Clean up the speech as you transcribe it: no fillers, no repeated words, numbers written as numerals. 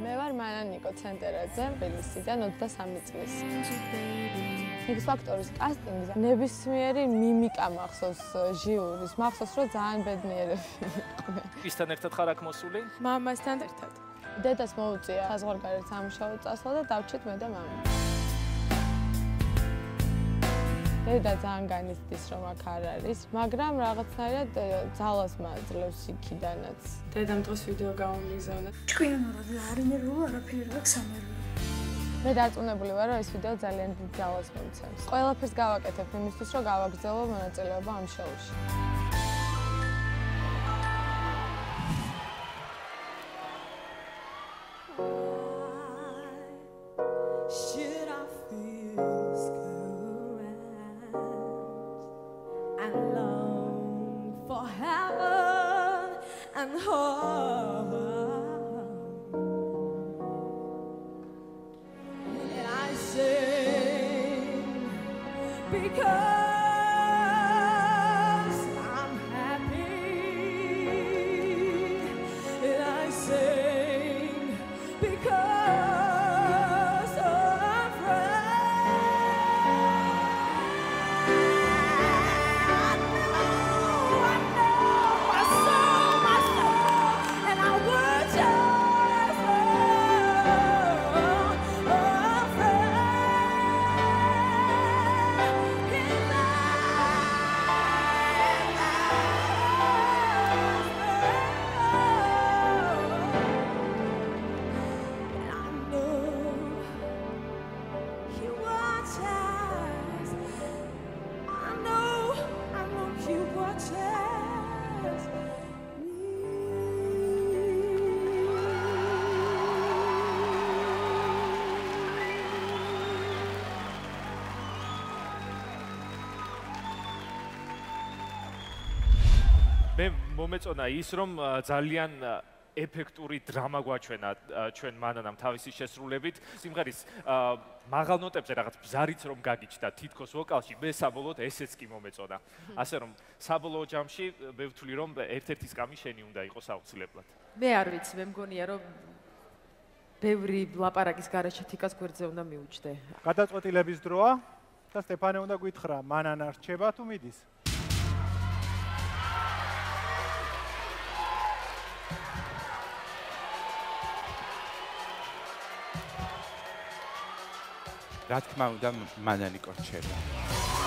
მე ვარ მანანიკო ცენტერაძე, თბილისიდან 23 წლის. X Factor-ის კასტინგზე ნებისმიერი მიმიკა მახსოვს ჟიურის, მახსოვს რომ ძალიან ბედნიერები იყვნენ. ისთან ერთად ხარ აქ მოსული? მამასთან ერთად. დედას მოუწია საზღვარგარეთ სამუშაო წასვლა და დავჭით მე და მამა. დედა ძალიან განიცდის რომ აქ არ არის, მაგრამ რაღაცნაირად ძალას მაძლევს იქიდანაც. დედამ დღეს ვიდეო გამომიგზავნა. ჭკვიანურად არ ნერვიულო, არაფერი არ აქვს სამერვიულო. მე დარწმუნებული ვარ, რომ ეს ვიდეო ძალიან დიდ ძალას მომცემს. ყველაფერს გავაკეთებ იმისთვის, რომ გავაგრძელო მონაწილეობა ამ შოუში. Because I'm happy, and I sing because I'm I know my soul, and I would just მე მომეწონა ის რომ ძალიან ეფექტური დრამა გვაჩვენა ჩვენ მანანამ თავისი შესრულებით. სიმღერის მაღალ ნოტებზე რაღაც ბზარიც რომ გაგიჩნდა თითქოს ვოკალში, მე საბოლოოდ ესეც კი მომეწონა. ასე რომ საბოლოო ჯამში მე ვთვლი რომ ერთ-ერთი სკამი შენი უნდა იყოს აუცილებლად. მე არ ვიცი, მე მგონია რომ ბევრი ლაპარაკის გარეშე თიკას გვერდზე უნდა მიუჯდე. გადაწყვეტილების დროა და სტეფანე უნდა გითხრა, მანანა რჩება თუ მიდის? რა თქმა უნდა, მანანიკო რჩება.